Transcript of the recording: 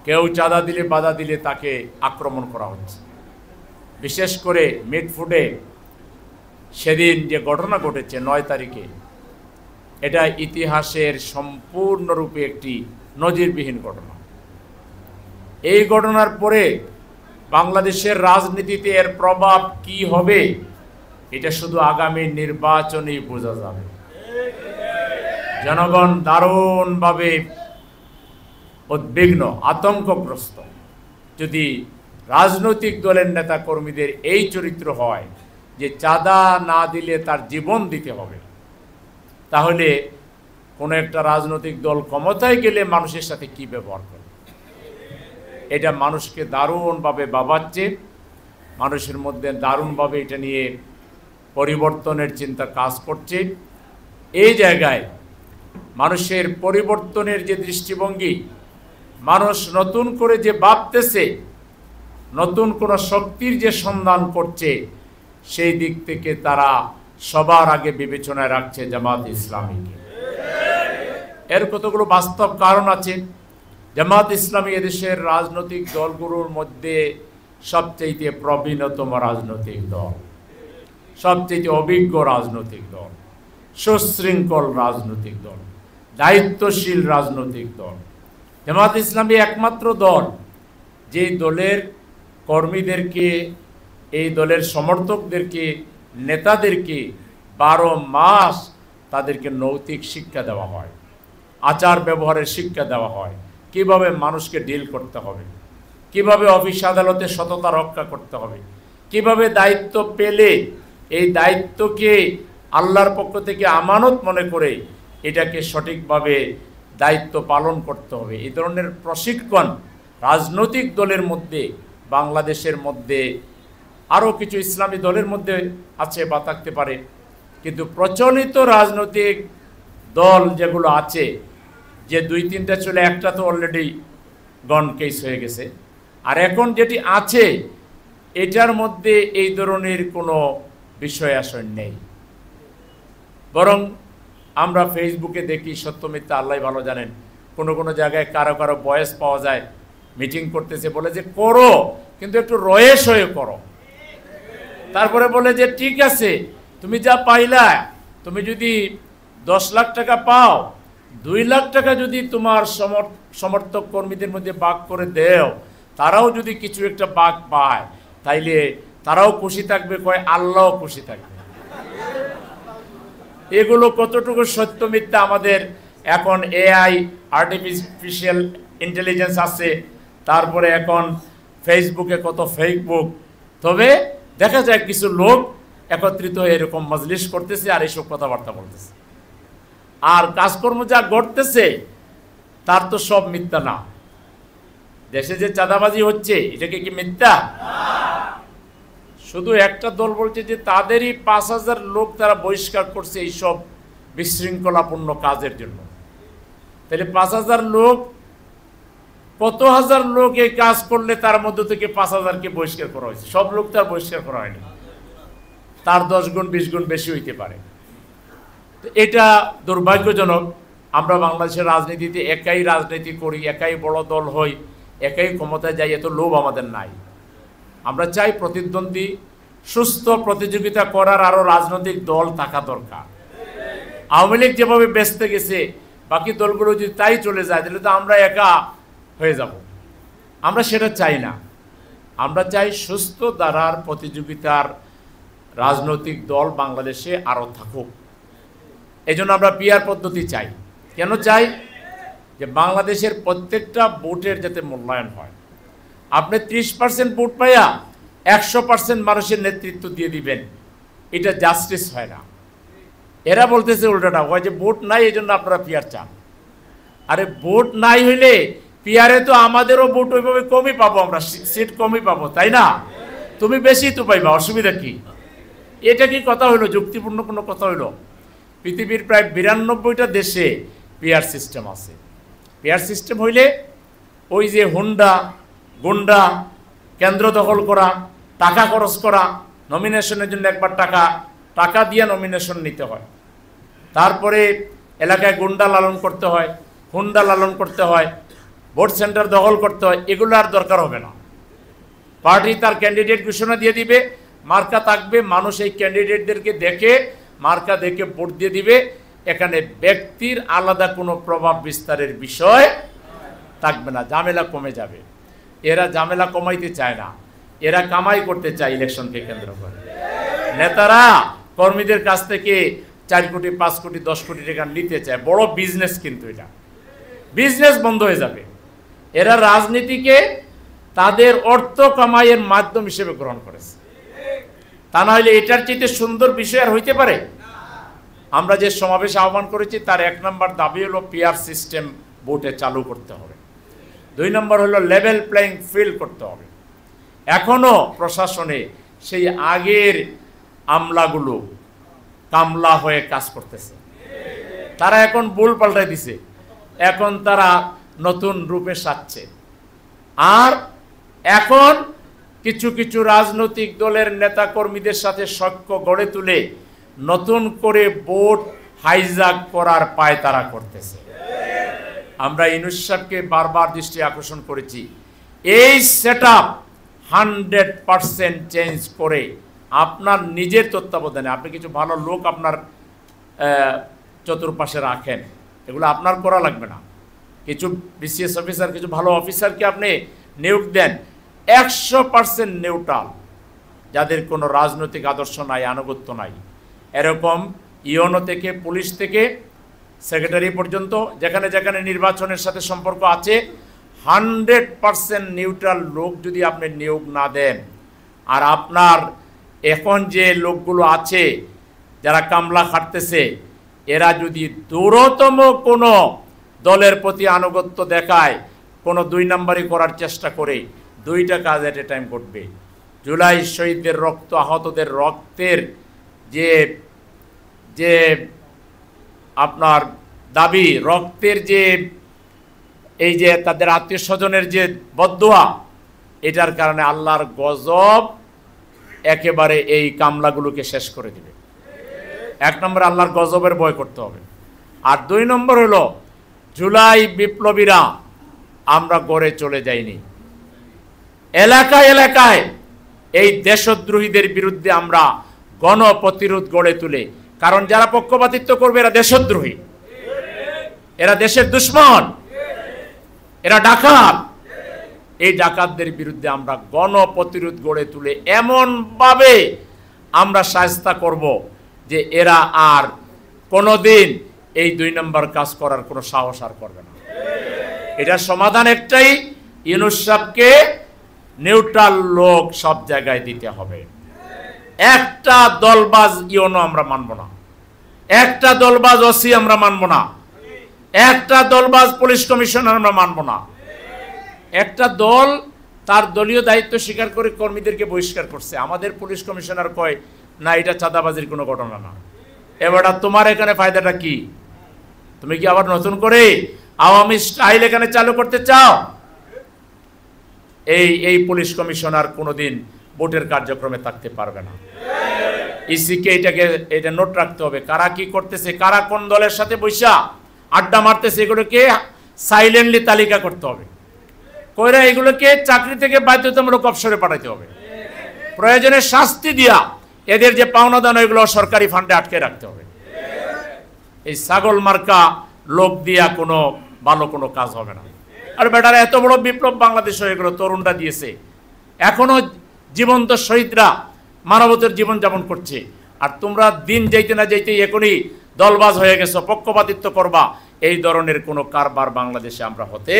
কেউ চাঁদা দিলে বাধা দিলে তাকে আক্রমণ করা হচ্ছে। বিশেষ করে মিটফুটে সেদিন যে ঘটনা ঘটেছে 9 তারিখে, এটা ইতিহাসের সম্পূর্ণরূপে একটি নজিরবিহীন ঘটনা। এই ঘটনার পরে বাংলাদেশের রাজনীতিতে এর প্রভাব কি হবে এটা শুধু আগামী নির্বাচনেই বোঝা যাবে। জনগণ দারুণভাবে উদ্বিগ্ন, আতঙ্কগ্রস্ত। যদি রাজনৈতিক দলের নেতা কর্মীদের এই চরিত্র হয় যে চাঁদা না দিলে তার জীবন দিতে হবে, তাহলে কোনো একটা রাজনৈতিক দল ক্ষমতায় গেলে মানুষের সাথে কি ব্যবহার করে, এটা মানুষকে দারুণভাবে ভাবাচ্ছে। মানুষের মধ্যে দারুণভাবে এটা নিয়ে পরিবর্তনের চিন্তা কাজ করছে। এই জায়গায় মানুষের পরিবর্তনের যে দৃষ্টিভঙ্গি, মানুষ নতুন করে যে ভাবতেছে, নতুন কোনো শক্তির যে সন্ধান করছে, সেই দিক থেকে তারা সবার আগে বিবেচনায় রাখছে জামাত ইসলামীকে। এর কতগুলো বাস্তব কারণ আছে। জামাত ইসলামী এদেশের রাজনৈতিক দলগুলোর মধ্যে সবচেয়ে প্রবীণতম রাজনৈতিক দল, সবচেয়ে অভিজ্ঞ রাজনৈতিক দল, সুশৃঙ্খল রাজনৈতিক দল, দায়িত্বশীল রাজনৈতিক দল। জামাত ইসলামী একমাত্র দল যে দলের কর্মীদেরকে, এই দলের সমর্থকদেরকে, নেতাদেরকে 12 মাস তাদেরকে নৈতিক শিক্ষা দেওয়া হয়, আচার ব্যবহারের শিক্ষা দেওয়া হয়, কিভাবে মানুষকে ডিল করতে হবে, কিভাবে অফিস আদালতে সততা রক্ষা করতে হবে, কিভাবে দায়িত্ব পেলে এই দায়িত্বকে আল্লাহর পক্ষ থেকে আমানত মনে করে এটাকে সঠিকভাবে দায়িত্ব পালন করতে হবে। এই ধরনের প্রশিক্ষণ রাজনৈতিক দলের মধ্যে, বাংলাদেশের মধ্যে আরও কিছু ইসলামী দলের মধ্যে আছে বা থাকতে পারে, কিন্তু প্রচলিত রাজনৈতিক দল যেগুলো আছে, যে 2-3টা চলে, একটা তো অলরেডি গন কেস হয়ে গেছে, আর এখন যেটি আছে এটার মধ্যে এই ধরনের কোনো বিষয় আসন নেই। বরং আমরা ফেসবুকে দেখি, সত্য মিথ্যা আল্লাহ ভালো জানেন, কোনো কোনো জায়গায় কারো কারো বয়স পাওয়া যায়, মিটিং করতেছে, বলে যে করো কিন্তু একটু রয়েস হয়ে করো। তারপরে বলে যে ঠিক আছে, তুমি যা পাইলা, তুমি যদি 10 লাখ টাকা পাও, 2 লাখ টাকা যদি তোমার সমর্থক কর্মীদের মধ্যে ভাগ করে দেও, তারাও যদি কিছু একটা ভাগ পায়, তাইলে তারাও খুশি থাকবে, কয় আল্লাহও খুশি থাকবে। এগুলো কতটুকু সত্য মিথ্যা আমাদের এখন এআই, আর্টিফিশিয়াল ইন্টেলিজেন্স আছে, তারপরে এখন ফেসবুকে কত ফেসবুক, তবে দেখা যায় কিছু লোক একত্রিত হয়ে এরকম মজলিস করতেছে আর এইসব কথাবার্তা বলতেছে, আর কাজকর্ম যা ঘটতেছে তার তো সব মিথ্যা না। দেশে যে চাঁদাবাজি হচ্ছে, এটাকে কি মিথ্যা? শুধু একটা দল বলছে যে তাদেরই 5000 লোক তারা বহিষ্কার করছে এইসব বিশৃঙ্খলাপূর্ণ কাজের জন্য। তাহলে 5000 লোক, কত হাজার লোক এই কাজ করলে তার মধ্যে থেকে 5000কে বহিষ্কার করা হয়েছে? সব লোক তার বহিষ্কার করা হয়নি, তার 10 গুণ 20 গুণ বেশি হইতে পারে। তো এটা দুর্ভাগ্যজনক। আমরা বাংলাদেশের রাজনীতিতে একাই রাজনীতি করি, একাই বড় দল হই, একাই ক্ষমতায় যাই, এত লোভ আমাদের নাই। আমরা চাই প্রতিদ্বন্দ্বী, সুস্থ প্রতিযোগিতা করার আরও রাজনৈতিক দল থাকা দরকার। আওয়ামী লীগ যেভাবে বেচতে গেছে, বাকি দলগুলো যদি তাই চলে যায়, তাহলে তো আমরা একা হয়ে যাব। আমরা সেটা চাই না। আমরা চাই সুস্থ ধারার প্রতিযোগিতার রাজনৈতিক দল বাংলাদেশে আরও থাকুক। এই জন্য আমরা পিআর পদ্ধতি চাই। কেন চাই? যে বাংলাদেশের প্রত্যেকটা ভোটের যাতে মূল্যায়ন হয়। আপনি 30% ভোট পাইয়া 100% মানুষের নেতৃত্ব দিয়ে দিবেন, এটা জাস্টিস হয় না। এরা বলতেছে উল্টাটা, হয় যে ভোট নাই এই জন্য আপনারা পিআর চান। আরে ভোট নাই হইলে পিআরে তো আমাদেরও ভোট ওইভাবে কমই পাবো, আমরা সিট কমই পাবো, তাই না? তুমি বেশি তো পাইবা, অসুবিধা কি? এটা কি কথা হইলো? যুক্তিপূর্ণ কোনো কথা হইলো? পৃথিবীর প্রায় 92টা দেশে পিআর সিস্টেম আছে। পিআর সিস্টেম হইলে ওই যে হুন্ডা, গুন্ডা, কেন্দ্র দখল করা, টাকা খরচ করা, নমিনেশনের জন্য একবার টাকা দিয়ে নমিনেশন নিতে হয়, তারপরে এলাকায় গুন্ডা লালন করতে হয়, হুন্ডা লালন করতে হয়, ভোট সেন্টার দখল করতে হয়, এগুলো আর দরকার হবে না। পার্টি তার ক্যান্ডিডেট ঘোষণা দিয়ে দিবে, মার্কা থাকবে, মানুষ এই ক্যান্ডিডেটদেরকে দেখে মার্কা দেখে ভোট দিয়ে দিবে। এখানে ব্যক্তির আলাদা কোনো প্রভাব বিস্তারের বিষয় থাকবে না, ঝামেলা কমে যাবে। এরা ঝামেলা কমাইতে চায় না, এরা কামাই করতে চায় ইলেকশনকে কেন্দ্র করে। নেতারা কর্মীদের কাছ থেকে 4 কোটি 5 কোটি 10 কোটি টাকা নিতে চায়, বড় বিজনেস। কিন্তু এটা বিজনেস বন্ধ হয়ে যাবে। এরা রাজনীতিকে তাদের অর্থ কামাইয়ের মাধ্যম হিসেবে গ্রহণ করেছে। তা না হলে এটার চাইতে সুন্দর বিষয় আর হইতে পারে? আমরা যে সমাবেশ আহ্বান করেছি তার 1 নম্বর দাবি হলো পিআর সিস্টেম ভোটে চালু করতে হবে। 2 নম্বর হলো লেভেল প্লেইং ফিল্ড করতে হবে। এখনো প্রশাসনে সেই আগের আমলাগুলো কামলা হয়ে কাজ করতেছে, তারা এখন ভুল পাল্টাই দিছে, এখন তারা নতুন রূপে সাজছে। আর এখন কিছু কিছু রাজনৈতিক দলের নেতা কর্মীদের সাথে সখ্য গড়ে তুলে নতুন করে ভোট হাইজ্যাক করার পায়তারা করতেছে। আমরা ইউনূস সাহেবকে বারবার দৃষ্টি আকর্ষণ করেছি, এই সেটআপ 100% চেঞ্জ করে আপনার নিজের তত্ত্বাবধানে আপনি কিছু ভালো লোক আপনার চতুর্পাশে রাখেন, এগুলো আপনার করা লাগবে না। কিছু বিসিএস অফিসার, কিছু ভালো অফিসারকে আপনি নিয়োগ দেন 100% নিউট্রাল, যাদের কোনো রাজনৈতিক আদর্শ নাই, আনুগত্য নাই। এরকম ইউনো থেকে পুলিশ থেকে সেক্রেটারি পর্যন্ত যেখানে যেখানে নির্বাচনের সাথে সম্পর্ক আছে 100% নিউট্রাল লোক যদি আপনি নিয়োগ না দেন, আর আপনার এখন যে লোকগুলো আছে যারা কামলা খাটতেছে, এরা যদি দূরতম কোনো দলের প্রতি আনুগত্য দেখায়, কোনো 2 নম্বরই করার চেষ্টা করে, 2টা কাজ এট এ টাইম ঘটবে। জুলাই শহীদদের রক্ত, আহতদের রক্তের যে যে আপনার দাবি, রক্তের যে এই যে তাদের আত্মীয় স্বজনের যে বদদোয়া, এটার কারণে আল্লাহর গজব একেবারে এই কামলাগুলোকে শেষ করে দিবে। 1 নম্বর আল্লাহর গজবের ভয় করতে হবে। আর 2 নম্বর হলো জুলাই বিপ্লবীরা আমরা গড়ে চলে যাইনি, এলাকায় এলাকায় এই দেশদ্রোহীদের বিরুদ্ধে আমরা গণপ্রতিরোধ গড়ে তুলে, কারণ যারা পক্ষপাতিত্ব করবে এরা দেশদ্রোহী, এরা দেশের দুশ্মন, এরা ডাকাত। এই ডাকাতদের বিরুদ্ধে আমরা গণপ্রতিরোধ গড়ে তুলে এমনভাবে আমরা শায়েস্তা করব যে এরা আর কোনোদিন এই 2 নম্বর কাজ করার কোনো সাহস আর করবে না। এটার সমাধান একটাই, ইউনূস সাহেবকে নিউট্রাল লোক সব জায়গায় দিতে হবে। একটা দলবাজ ইউনো আমরা মানব না, একটা দলবাজ ওসি আমরা মানব না, একটা দলবাজ পুলিশ কমিশনার আমরা মানব না। একটা দল তার দলীয় দায়িত্ব স্বীকার করে কর্মীদেরকে বহিষ্কার করছে, আমাদের পুলিশ কমিশনার কয় না এটা চাঁদাবাজির কোনো ঘটনা না। এবার তোমার এখানে ফায়দাটা কি? তুমি কি আবার নতুন করে আওয়ামী স্টাইল এখানে চালু করতে চাও? এই পুলিশ কমিশনার কোনোদিন ভোটের কার্যক্রমে থাকতে পারবে না। ইসিকে এটা নোট রাখতে হবে, কারা কি করতেছে, কারা কোন দলের সাথে বৈশা আড্ডা মারতেছে, এগুলোকে সাইলেন্টলি তালিকা করতে হবে। কইরা এগুলোকে চাকরি থেকে বাধ্যতামূলক অবসরে পাঠাতে হবে, প্রয়োজনে শাস্তি দিয়া এদের যে পাওনা দান এগুলো সরকারি ফান্ডে আটকে রাখতে হবে। এই ছাগল মার্কা লোক দিয়া কোনো ভালো কোনো কাজ হবে না। আর বেটারা এত বড় বিপ্লব বাংলাদেশ হয়ে গেল, তরুণরা দিয়েছে, এখনো জীবন্ত শহীদরা মানবতার জীবনযাপন করছে, আর তোমরা দিন যাইতে না যাইতে এখনই দলবাজ হয়ে গেছো, পক্ষপাতিত্ব করবা। এই ধরনের কোনো কারবার বাংলাদেশে আমরা হতে